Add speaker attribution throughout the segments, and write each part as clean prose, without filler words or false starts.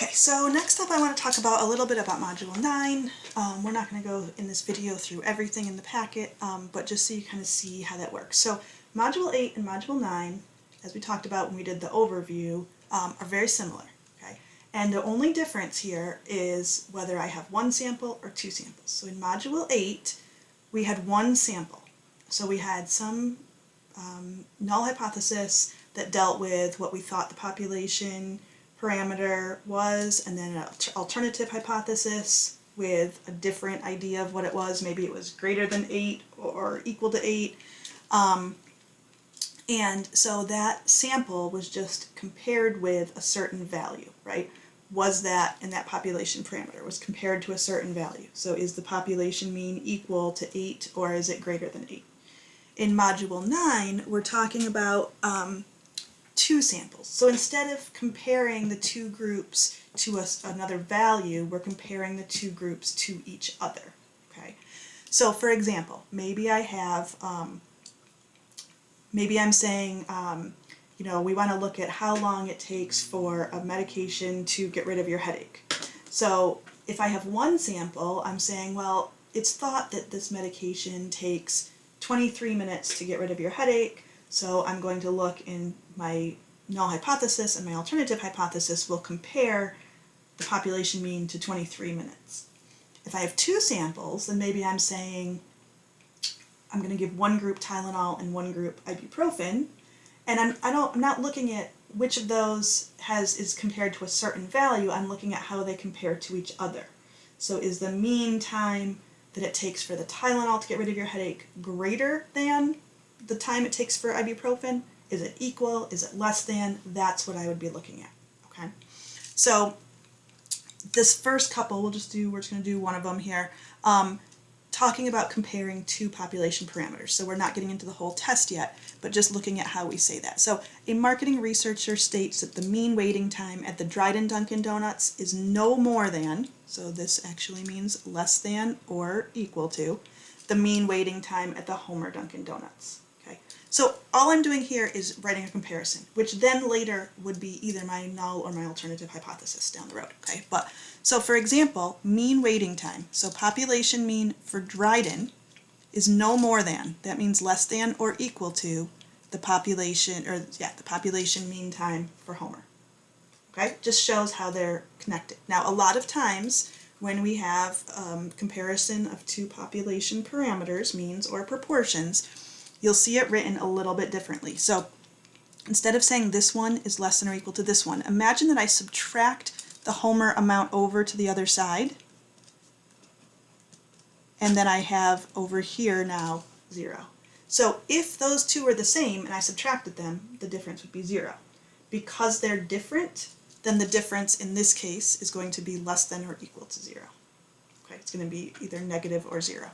Speaker 1: Okay, so next up I want to talk about a little bit about Module 9. We're not going to go in this video through everything in the packet, but just so you kind of see how that works. So Module 8 and Module 9, as we talked about when we did the overview, are very similar. Okay? And the only difference here is whether I have one sample or two samples. So in Module 8, we had one sample. So we had some null hypothesis that dealt with what we thought the population parameter was, and then an alternative hypothesis with a different idea of what it was. Maybe it was greater than 8 or equal to 8. And so that sample was just compared with a certain value, right? Was that, in that population parameter, was compared to a certain value. So is the population mean equal to 8 or is it greater than 8? In Module 9, we're talking about two samples. So instead of comparing the two groups to another value, we're comparing the two groups to each other. Okay. So for example, maybe I have, maybe I'm saying, you know, we want to look at how long it takes for a medication to get rid of your headache. So if I have one sample, I'm saying, well, it's thought that this medication takes 23 minutes to get rid of your headache. So I'm going to look in my null hypothesis and my alternative hypothesis will compare the population mean to 23 minutes. If I have two samples, then maybe I'm saying I'm going to give one group Tylenol and one group ibuprofen, and I'm not looking at which of those is compared to a certain value. I'm looking at how they compare to each other. So is the mean time that it takes for the Tylenol to get rid of your headache greater than the time it takes for ibuprofen? Is it equal? Is it less than? That's what I would be looking at. Okay. So this first couple, we're just going to do one of them here, talking about comparing two population parameters. So we're not getting into the whole test yet, but just looking at how we say that. So a marketing researcher states that the mean waiting time at the Dryden Dunkin' Donuts is no more than, so this actually means less than or equal to, the mean waiting time at the Homer Dunkin' Donuts. Okay. So all I'm doing here is writing a comparison, which then later would be either my null or my alternative hypothesis down the road. Okay. But so for example, mean waiting time. So population mean for Dryden is no more than, that means less than or equal to the population, the population mean time for Homer. Okay, just shows how they're connected. Now, a lot of times when we have comparison of two population parameters, means or proportions, you'll see it written a little bit differently. So instead of saying this one is less than or equal to this one, imagine that I subtract the Homer amount over to the other side, and then I have over here now 0. So if those two are the same and I subtracted them, the difference would be 0. Because they're different, then the difference in this case is going to be less than or equal to 0. Okay, it's going to be either negative or 0.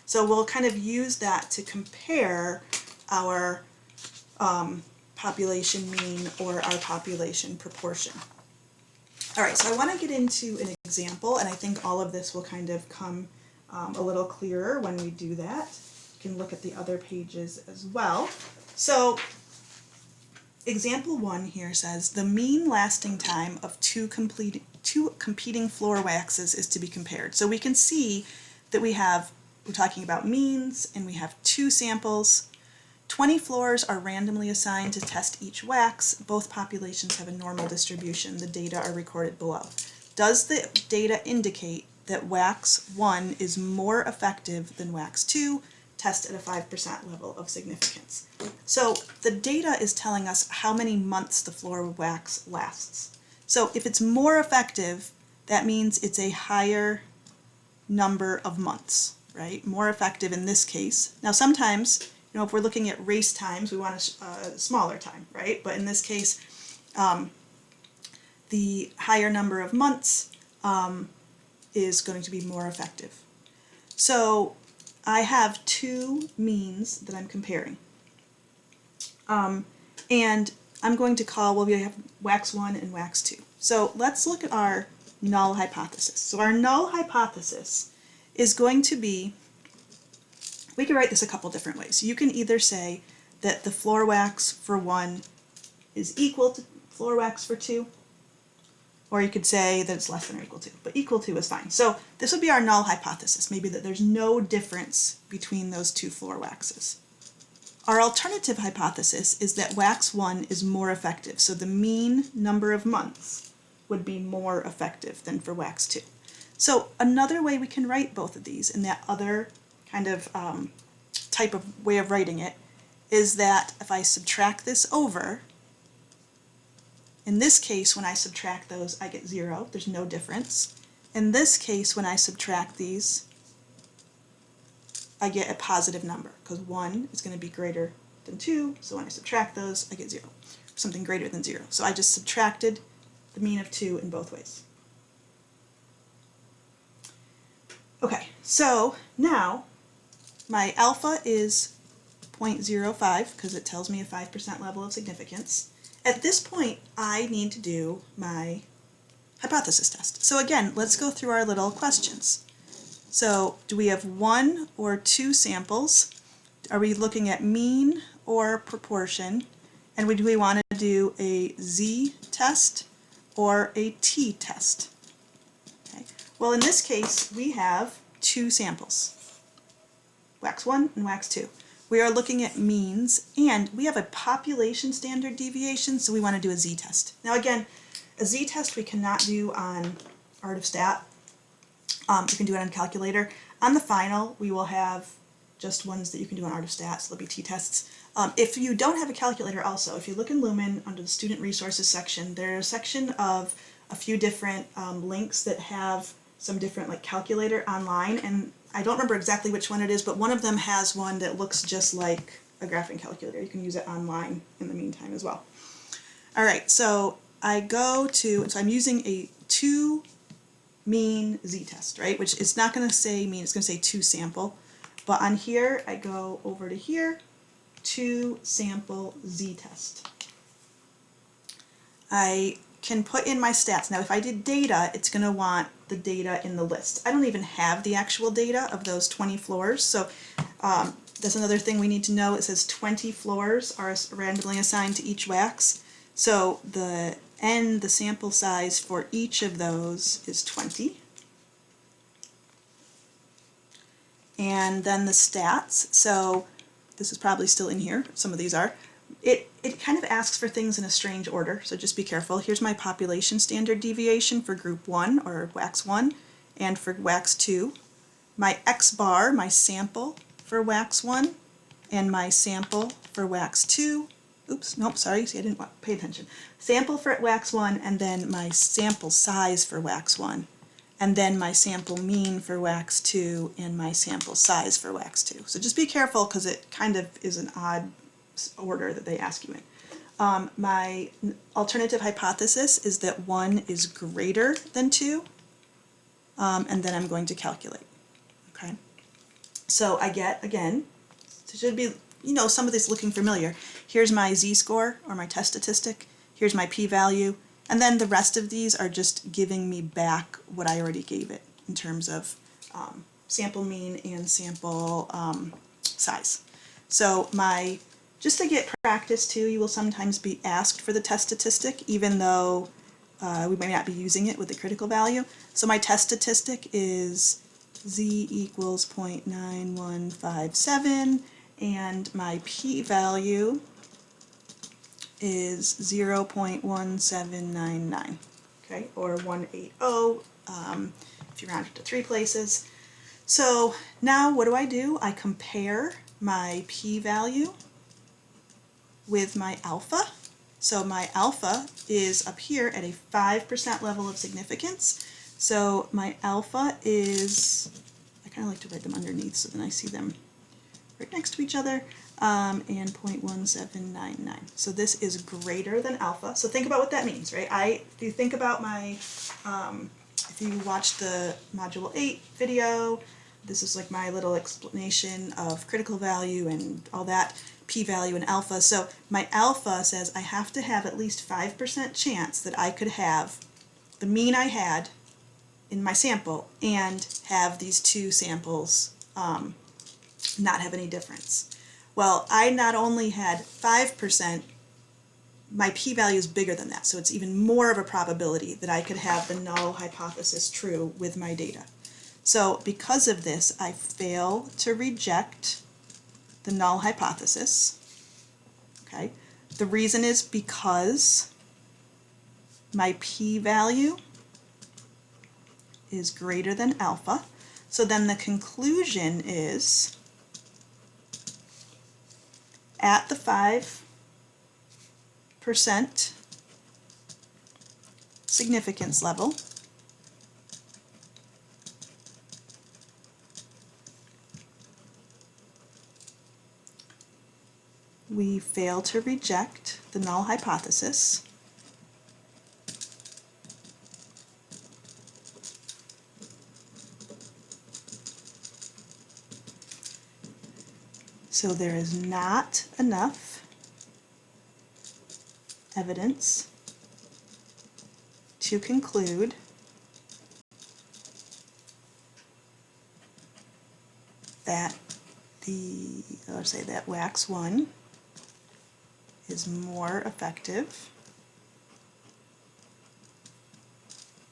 Speaker 1: So we'll kind of use that to compare our population mean or our population proportion. All right, so I want to get into an example, and I think all of this will kind of come a little clearer when we do that. You can look at the other pages as well. So example 1 here says the mean lasting time of two competing floor waxes is to be compared. So we can see that we're talking about means and we have two samples. 20 floors are randomly assigned to test each wax. Both populations have a normal distribution. The data are recorded below. Does the data indicate that wax 1 is more effective than wax 2? Test at a 5% level of significance. So the data is telling us how many months the floor wax lasts. So if it's more effective, that means it's a higher number of months, right? More effective in this case. Now sometimes, you know, if we're looking at race times, we want a smaller time, right? But in this case, the higher number of months is going to be more effective. So I have two means that I'm comparing. And I'm going to call, well, we have wax 1 and wax 2. So let's look at our null hypothesis. So our null hypothesis is going to be, we can write this a couple different ways. You can either say that the floor wax for 1 is equal to floor wax for 2, Or you could say that it's less than or equal to, but equal to is fine. So this would be our null hypothesis, maybe that there's no difference between those two floor waxes. Our alternative hypothesis is that wax 1 is more effective, so the mean number of months would be more effective than for wax 2. So another way we can write both of these, in that other kind of type of way of writing it, is that if I subtract this over, in this case when I subtract those I get 0, there's no difference. In this case when I subtract these I get a positive number because 1 is going to be greater than 2, so when I subtract those I get 0, something greater than 0. So I just subtracted the mean of 2 in both ways. Okay, so now my alpha is 0.05 because it tells me a 5% level of significance. At this point I need to do my hypothesis test. So again, let's go through our little questions. So do we have 1 or 2 samples? Are we looking at mean or proportion? And do we want to do a z-test or a t-test? Okay. Well, in this case, we have 2 samples, wax 1 and wax 2. We are looking at means, and we have a population standard deviation, so we want to do a z-test. Now again, a z-test we cannot do on Art of Stat. You can do it on calculator. On the final, we will have just ones that you can do on Art of Stat, so there'll be t-tests. If you don't have a calculator also, if you look in Lumen under the Student Resources section, there's a section of a few different links that have some different like calculator online, and I don't remember exactly which one it is, but one of them has one that looks just like a graphing calculator. You can use it online in the meantime as well. Alright, so I'm using a 2 mean z-test, right? Which it's not going to say mean, it's going to say 2 sample. But on here, I go over to here, 2 sample z-test. I can put in my stats. Now if I did data, it's going to want the data in the list. I don't even have the actual data of those 20 floors, so that's another thing we need to know. It says 20 floors are randomly assigned to each wax. So the sample size for each of those is 20. And then the stats, so this is probably still in here, some of these are. It kind of asks for things in a strange order, so just be careful. Here's my population standard deviation for group 1, or wax 1, and for wax 2. My X bar, my sample for wax 1, and my sample for wax 2. Oops, nope, sorry, see I didn't pay attention. Sample for wax 1, and then my sample size for wax 1. And then my sample mean for wax 2, and my sample size for wax 2. So just be careful because it kind of is an odd order that they ask you in. My alternative hypothesis is that 1 is greater than 2, and then I'm going to calculate. Okay, so I get, again, it should be, you know, some of this looking familiar. Here's my z-score, or my test statistic. Here's my p-value. And then the rest of these are just giving me back what I already gave it in terms of sample mean and sample size. So just to get practice too, you will sometimes be asked for the test statistic, even though we may not be using it with the critical value. So my test statistic is z equals 0.9157, and my p-value is 0.1799, okay, or 180 if you round it to 3 places. So now what do? I compare my p-value with my alpha. So my alpha is up here at a 5% level of significance. So my alpha is, I kind of like to write them underneath so then I see them right next to each other, and 0.1799. So this is greater than alpha. So think about what that means, right? If you think about my, if you watched the Module 8 video, this is like my little explanation of critical value and all that, p-value and alpha. So my alpha says I have to have at least 5% chance that I could have the mean I had in my sample and have these 2 samples not have any difference. Well, I not only had 5% my p-value is bigger than that, so it's even more of a probability that I could have the null hypothesis true with my data. So because of this, I fail to reject the null hypothesis. Okay, the reason is because my p-value is greater than alpha. So then the conclusion is at the 5% significance level, we fail to reject the null hypothesis. So there is not enough evidence to conclude that that WAX 1 is more effective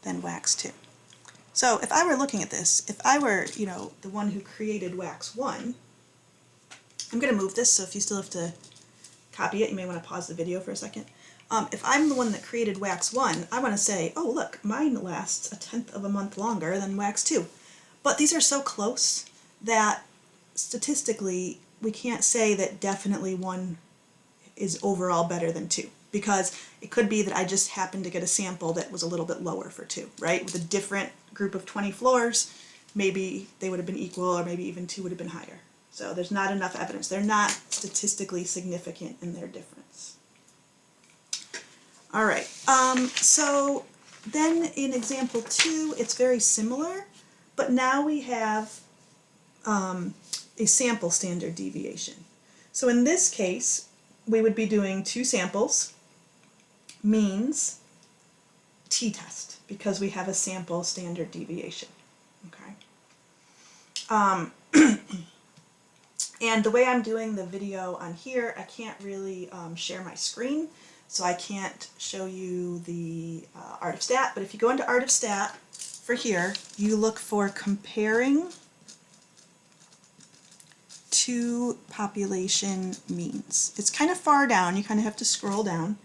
Speaker 1: than WAX 2. So if I were looking at this, if I were, the one who created WAX 1, I'm going to move this, so if you still have to copy it, you may want to pause the video for a second. If I'm the one that created WAX 1, I want to say, oh look, mine lasts 1/10 of a month longer than WAX 2. But these are so close that statistically we can't say that definitely one is overall better than 2, because it could be that I just happened to get a sample that was a little bit lower for 2, right? With a different group of 20 floors, maybe they would have been equal, or maybe even 2 would have been higher. So there's not enough evidence. They're not statistically significant in their difference. All right, so then in example 2, it's very similar, but now we have a sample standard deviation. So in this case, we would be doing 2 samples, means, t-test, because we have a sample standard deviation. Okay. And the way I'm doing the video on here, I can't really share my screen, so I can't show you the Art of Stat, but if you go into Art of Stat for here, you look for comparing 2 population means. It's kind of far down, you kind of have to scroll down.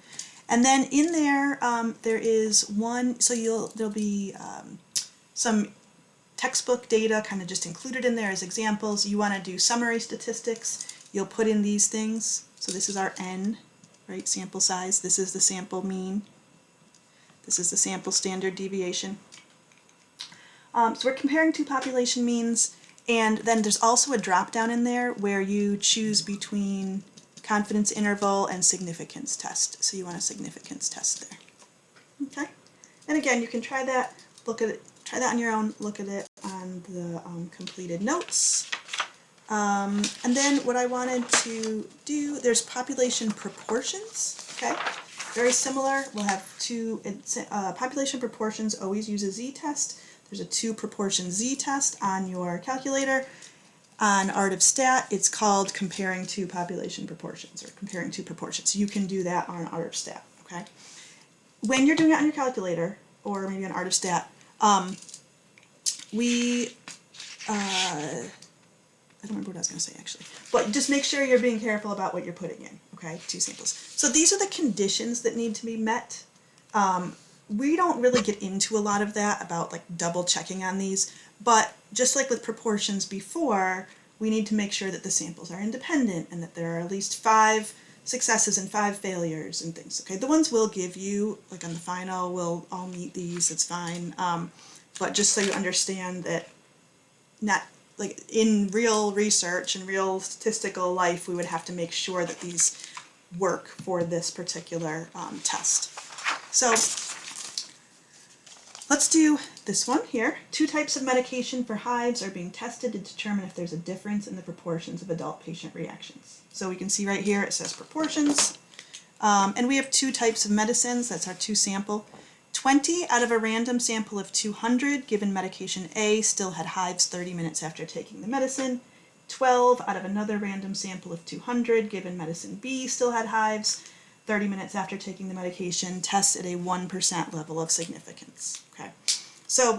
Speaker 1: And then in there, there is one, so there'll be some textbook data kind of just included in there as examples. You want to do summary statistics, you'll put in these things. So this is our N, right, sample size. This is the sample mean. This is the sample standard deviation. So we're comparing 2 population means, and then there's also a drop down in there where you choose between confidence interval and significance test. So you want a significance test there. Okay, and again, you can try that, look at it, try that on your own, look at it on the completed notes. And then what I wanted to do, there's population proportions, okay? Very similar, we'll have 2, population proportions always use a z-test. There's a 2 proportion z-test on your calculator. On Art of Stat, it's called comparing 2 population proportions, or comparing 2 proportions. You can do that on Art of Stat, okay? When you're doing it on your calculator, or maybe on Art of Stat, I don't remember what I was going to say actually, but just make sure you're being careful about what you're putting in, okay? 2 samples. So these are the conditions that need to be met. We don't really get into a lot of that about like double checking on these, but just like with proportions before, we need to make sure that the samples are independent and that there are at least 5 successes and 5 failures and things, okay? The ones we'll give you, like on the final, we'll all meet these, it's fine, but just so you understand that not, like in real research and real statistical life, we would have to make sure that these work for this particular test. So let's do this one here. 2 types of medication for hives are being tested to determine if there's a difference in the proportions of adult patient reactions. So we can see right here it says proportions. And we have 2 types of medicines, that's our 2 sample. 20 out of a random sample of 200 given medication A still had hives 30 minutes after taking the medicine. 12 out of another random sample of 200 given medicine B still had hives. 30 minutes after taking the medication, tests at a 1% level of significance. Okay, so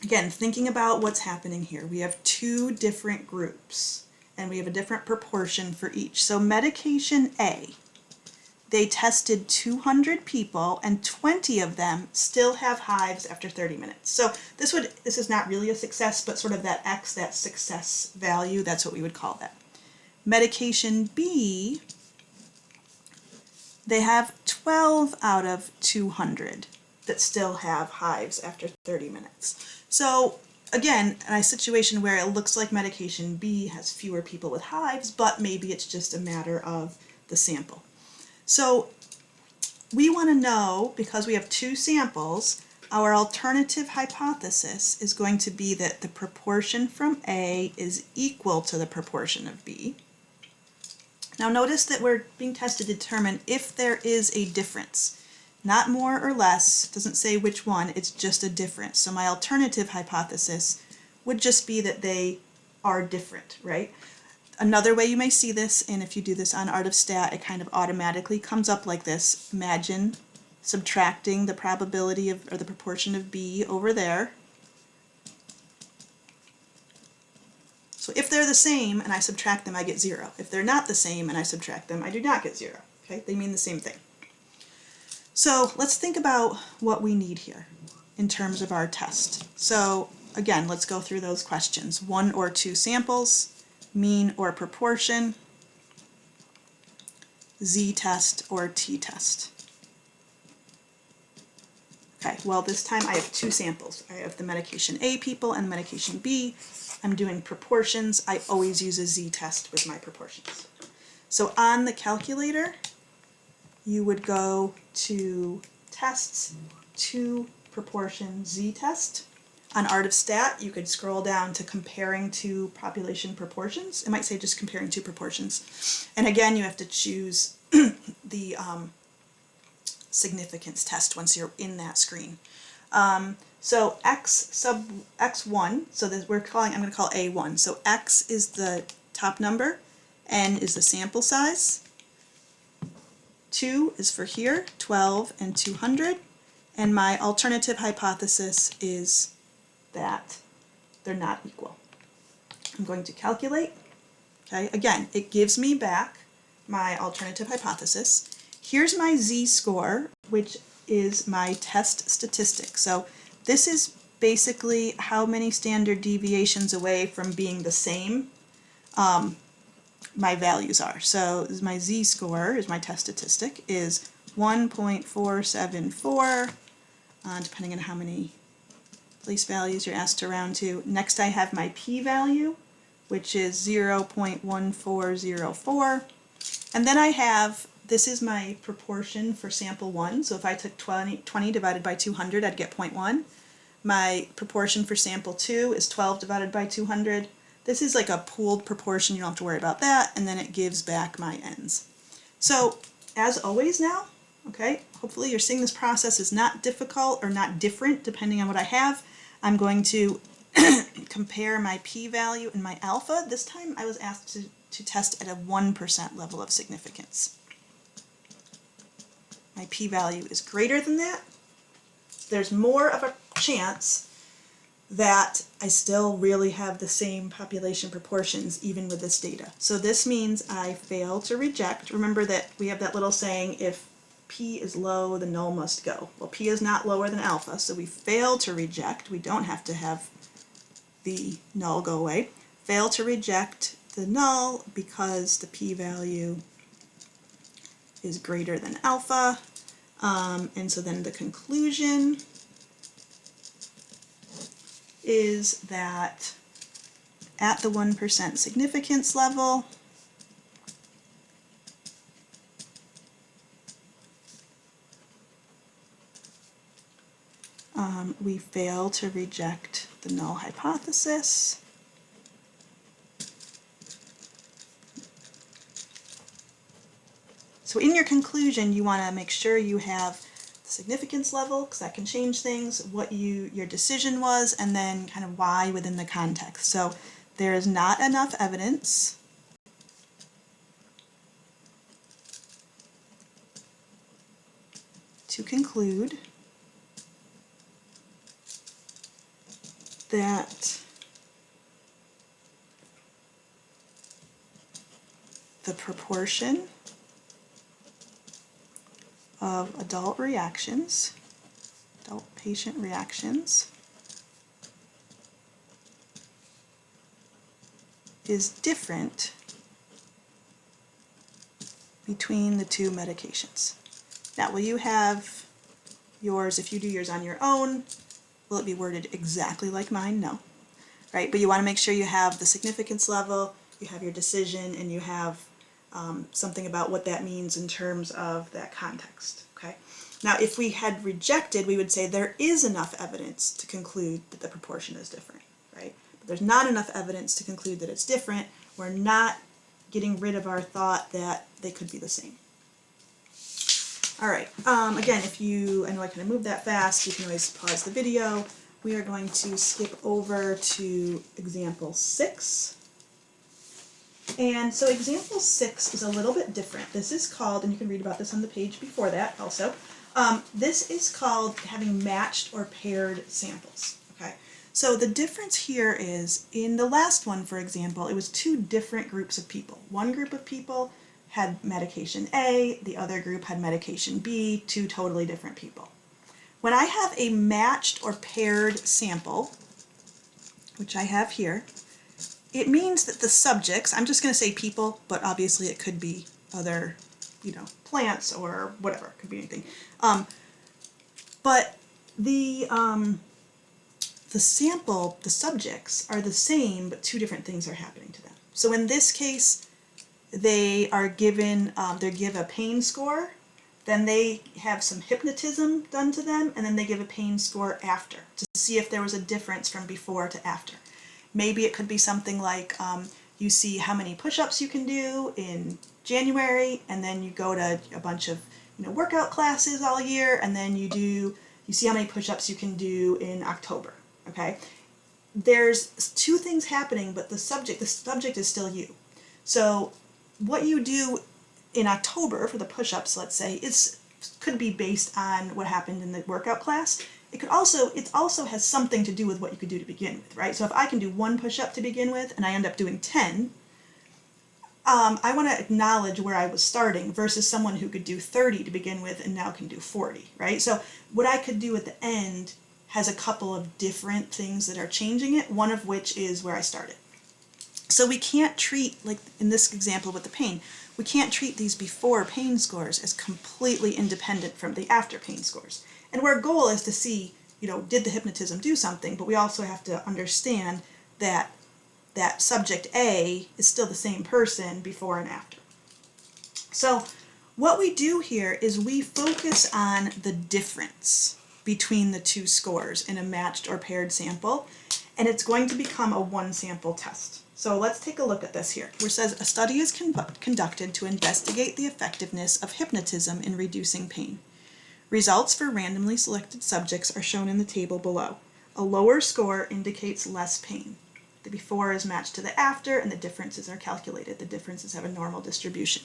Speaker 1: again, thinking about what's happening here, we have two different groups and we have a different proportion for each. So medication A, they tested 200 people and 20 of them still have hives after 30 minutes. So this is not really a success, but sort of that X, that success value, that's what we would call that. Medication B, they have 12 out of 200 that still have hives after 30 minutes. So again, in a situation where it looks like medication B has fewer people with hives, but maybe it's just a matter of the sample. So we want to know, because we have two samples, our alternative hypothesis is going to be that the proportion from A is equal to the proportion of B. Now notice that we're being tested to determine if there is a difference. Not more or less, doesn't say which one, it's just a difference. So my alternative hypothesis would just be that they are different, right? Another way you may see this, and if you do this on Art of Stat, it kind of automatically comes up like this. Imagine subtracting the probability of, or the proportion of B over there. So if they're the same and I subtract them, I get 0. If they're not the same and I subtract them, I do not get 0. Okay, they mean the same thing. So let's think about what we need here in terms of our test. So again, let's go through those questions. 1 or 2 samples, mean or proportion, z-test or t-test. Okay, well this time I have 2 samples. I have the medication A people and medication B. I'm doing proportions. I always use a z-test with my proportions. So on the calculator, you would go to tests, to proportion z-test. On Art of Stat, you could scroll down to comparing two population proportions. It might say just comparing two proportions. And again, you have to choose the significance test once you're in that screen. So x sub x1, so that I'm going to call A1. So x is the top number, n is the sample size, 2 is for here, 12 and 200, and my alternative hypothesis is that they're not equal. I'm going to calculate. Okay, again, it gives me back my alternative hypothesis. Here's my z-score, which is my test statistic. So this is basically how many standard deviations away from being the same my values are. So my z-score is my test statistic is 1.474, depending on how many place values you're asked to round to. Next I have my p-value, which is 0.1404. And then I have, this is my proportion for sample 1. So if I took 20 divided by 200, I'd get 0.1. My proportion for sample 2 is 12 divided by 200. This is like a pooled proportion, you don't have to worry about that, and then it gives back my n's. So as always now, okay, hopefully you're seeing this process is not difficult or not different depending on what I have. I'm going to compare my p-value and my alpha. This time I was asked to test at a 1% level of significance. My p-value is greater than that. There's more of a chance that I still really have the same population proportions even with this data. So this means I fail to reject. Remember that we have that little saying, if p is low, the null must go. Well, p is not lower than alpha, so we fail to reject. We don't have to have the null go away. Fail to reject the null because the p-value is greater than alpha. And so then the conclusion is that at the 1% significance level, we fail to reject the null hypothesis. So in your conclusion, you want to make sure you have the significance level, because that can change things, what your decision was, and then kind of why within the context. So there is not enough evidence to conclude that the proportion of adult patient reactions is different between the two medications. Now, will you have yours, if you do yours on your own, will it be worded exactly like mine? No. Right? But you want to make sure you have the significance level, you have your decision, and you have something about what that means in terms of that context. Okay? Now, if we had rejected, we would say there is enough evidence to conclude that the proportion is different. Right? But there's not enough evidence to conclude that it's different. We're not getting rid of our thought that they could be the same. All right, again, I know I kind of moved that fast, you can always pause the video. We are going to skip over to example 6. And so example 6 is a little bit different. This is called, and you can read about this on the page before that also, this is called having matched or paired samples. Okay, so the difference here is, in the last one, for example, it was 2 different groups of people. One group of people had medication A, the other group had medication B, 2 totally different people. When I have a matched or paired sample, which I have here, it means that the subjects, I'm just going to say people, but obviously it could be other, plants or whatever, it could be anything. But the sample, the subjects are the same, but 2 different things are happening to them. So in this case, they are given, they give a pain score, then they have some hypnotism done to them, and then they give a pain score after to see if there was a difference from before to after. Maybe it could be something like you see how many push-ups you can do in January, and then you go to a bunch of workout classes all year, and then you see how many push-ups you can do in October. Okay, there's 2 things happening, but the subject is still you. So what you do in October for the push-ups, let's say, could be based on what happened in the workout class. It also has something to do with what you could do to begin with, right? So if I can do 1 push-up to begin with and I end up doing 10, I want to acknowledge where I was starting versus someone who could do 30 to begin with and now can do 40, right? So what I could do at the end has a couple of different things that are changing it, one of which is where I started. So we can't treat, like in this example with the pain, we can't treat these before pain scores as completely independent from the after pain scores. And our goal is to see, did the hypnotism do something, but we also have to understand that that subject A is still the same person before and after. So what we do here is we focus on the difference between the 2 scores in a matched or paired sample, and it's going to become a 1-sample test. So let's take a look at this here, where it says a study is conducted to investigate the effectiveness of hypnotism in reducing pain. Results for randomly selected subjects are shown in the table below. A lower score indicates less pain. The before is matched to the after, and the differences are calculated. The differences have a normal distribution.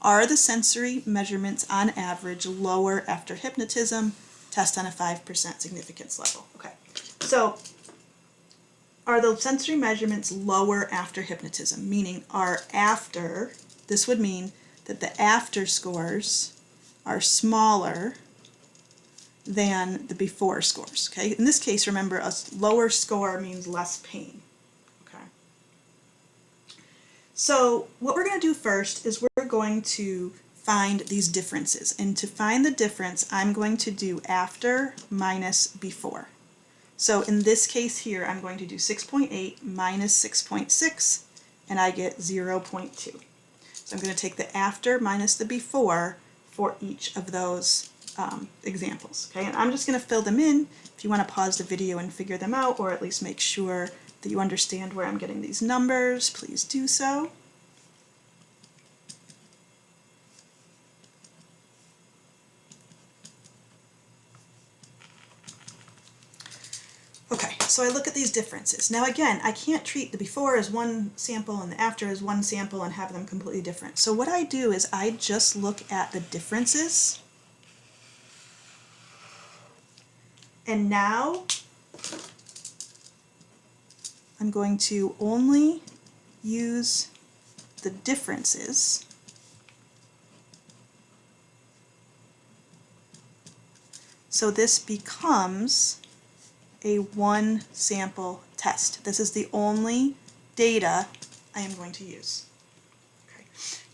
Speaker 1: Are the sensory measurements on average lower after hypnotism? Test on a 5% significance level. Okay, so are the sensory measurements lower after hypnotism? Meaning this would mean that the after scores are smaller than the before scores. Okay, in this case, remember, a lower score means less pain. Okay, so what we're going to do first is we're going to find these differences, and to find the difference, I'm going to do after minus before. So in this case here, I'm going to do 6.8 minus 6.6, and I get 0.2. So I'm going to take the after minus the before for each of those examples. Okay, and I'm just going to fill them in. If you want to pause the video and figure them out, or at least make sure that you understand where I'm getting these numbers, please do so. Okay, so I look at these differences. Now again, I can't treat the before as 1 sample and the after as 1 sample and have them completely different. So what I do is I just look at the differences And now I'm going to only use the differences. So this becomes a one sample test. This is the only data I am going to use. Okay.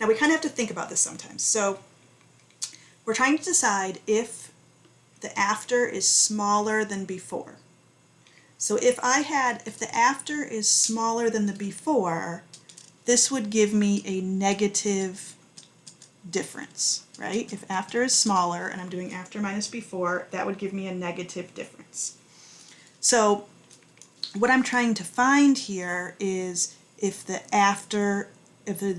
Speaker 1: Now we kind of have to think about this sometimes. So we're trying to decide if the after is smaller than before. So if the after is smaller than the before, this would give me a negative difference, right? If after is smaller and I'm doing after minus before, that would give me a negative difference. So what I'm trying to find here is if the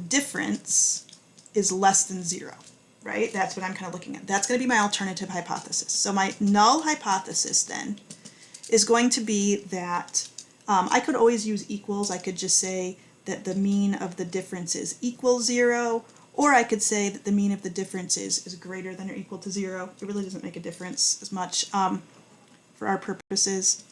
Speaker 1: difference is less than 0, right? That's what I'm kind of looking at. That's going to be my alternative hypothesis. So my null hypothesis then is going to be that I could always use equals. I could just say that the mean of the differences equals 0, or I could say that the mean of the differences is greater than or equal to 0. It really doesn't make a difference as much for our purposes.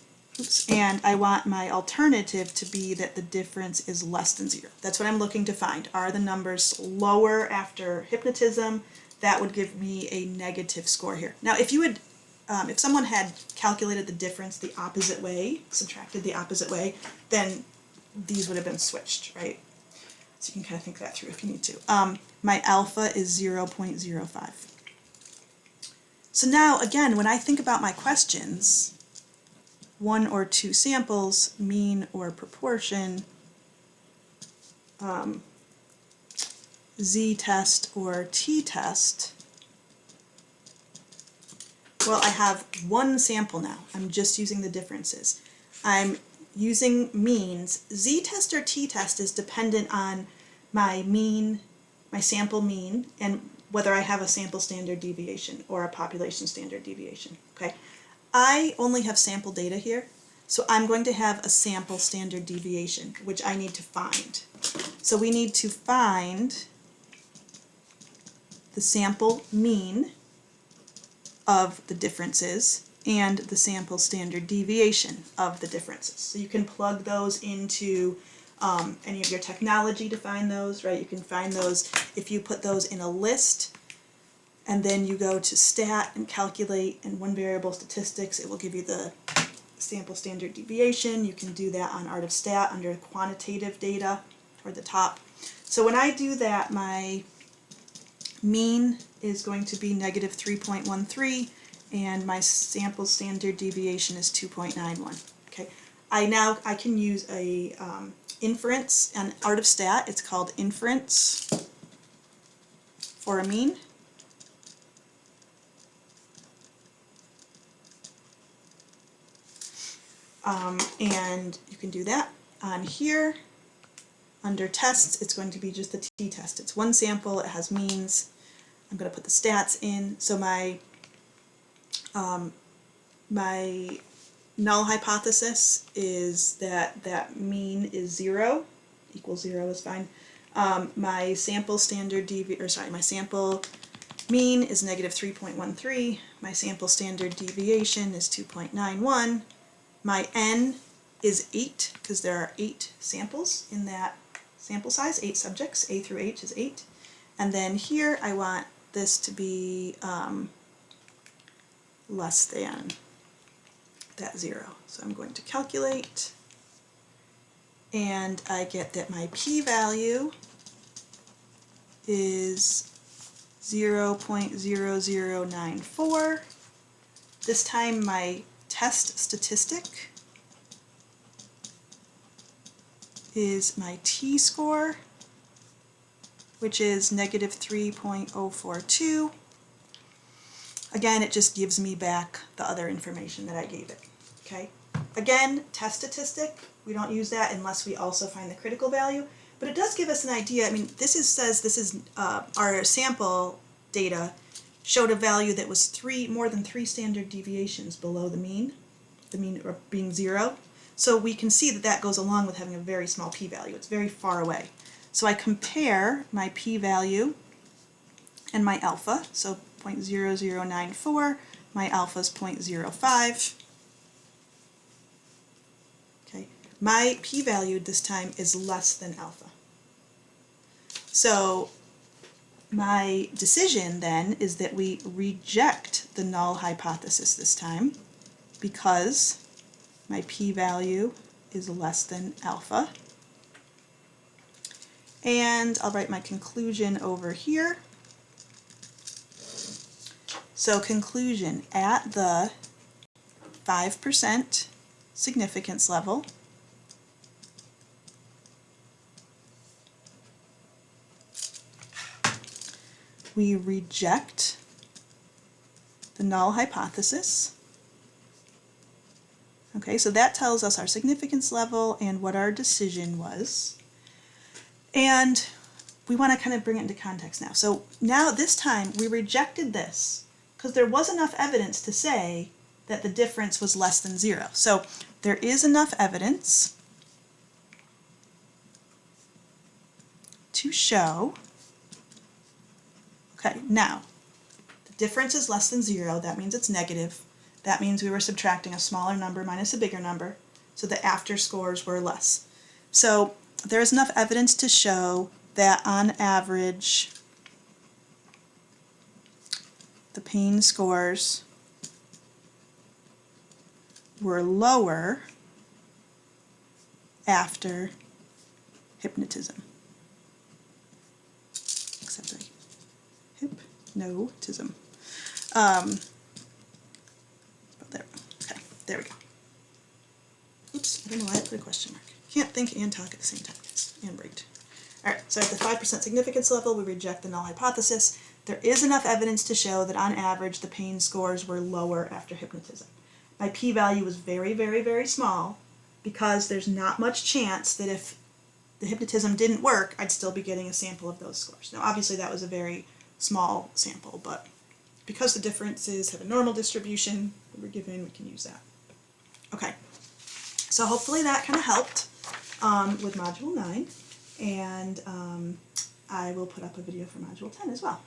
Speaker 1: Oops. And I want my alternative to be that the difference is less than 0. That's what I'm looking to find. Are the numbers lower after hypnotism? That would give me a negative score here. Now, if someone had calculated the difference the opposite way, subtracted the opposite way, then these would have been switched, right? So you can kind of think that through if you need to. My alpha is 0.05. So now, again, when I think about my questions, 1 or 2 samples, mean or proportion, z-test or t-test, well, I have one sample now. I'm just using the differences. I'm using means. Z-test or t-test is dependent on my mean, my sample mean, and whether I have a sample standard deviation or a population standard deviation. Okay, I only have sample data here, so I'm going to have a sample standard deviation, which I need to find. So we need to find the sample mean of the differences and the sample standard deviation of the differences. So you can plug those into any of your technology to find those, right? You can find those if you put those in a list and then you go to stat and calculate in one variable statistics, it will give you the sample standard deviation. You can do that on Art of Stat under quantitative data toward the top. So when I do that, my mean is going to be negative 3.13 and my sample standard deviation is 2.91. Okay, I can use a inference on Art of Stat. It's called inference for a mean. And you can do that on here. Under tests, it's going to be just the t-test. It's one sample, it has means. I'm going to put the stats in. So my null hypothesis is that mean is 0, equals 0 is fine. My sample standard my sample mean is negative 3.13. My sample standard deviation is 2.91. My n is 8 because there are 8 samples in that sample size, 8 subjects. A through H is 8. And then here I want this to be less than that 0. So I'm going to calculate, and I get that my p-value is 0.0094. This time my test statistic is my t-score, which is negative 3.042. Again, it just gives me back the other information that I gave it. Okay. Again, test statistic, we don't use that unless we also find the critical value, but it does give us an idea. I mean, says this is our sample data showed a value that was more than 3 standard deviations below the mean being 0. So we can see that that goes along with having a very small p-value. It's very far away. So I compare my p-value and my alpha. So 0.0094, my alpha is 0.05. my p-value this time is less than alpha. So my decision then is that we reject the null hypothesis this time because my p-value is less than alpha. And I'll write my conclusion over here. So conclusion, at the 5% significance level, we reject the null hypothesis. Okay, so that tells us our significance level and what our decision was. And we want to kind of bring it into context now. So now this time we rejected this because there was enough evidence to say that the difference was less than 0. So there is enough evidence to show, okay, now the difference is less than 0, that means it's negative. That means we were subtracting a smaller number minus a bigger number, so the after scores were less. So there is enough evidence to show that on average the pain scores were lower after hypnotism. Except hypnotism. There we go. Oops, I don't know why I put a question mark. Can't think and talk at the same time, guys. And read. Alright, so at the 5% significance level, we reject the null hypothesis. There is enough evidence to show that on average the pain scores were lower after hypnotism. My p-value was very, very, very small because there's not much chance that if the hypnotism didn't work, I'd still be getting a sample of those scores. Now, obviously that was a very small sample, but because the differences have a normal distribution that we're given, we can use that. Okay, so hopefully that kind of helped with Module 9, and I will put up a video for Module 10 as well.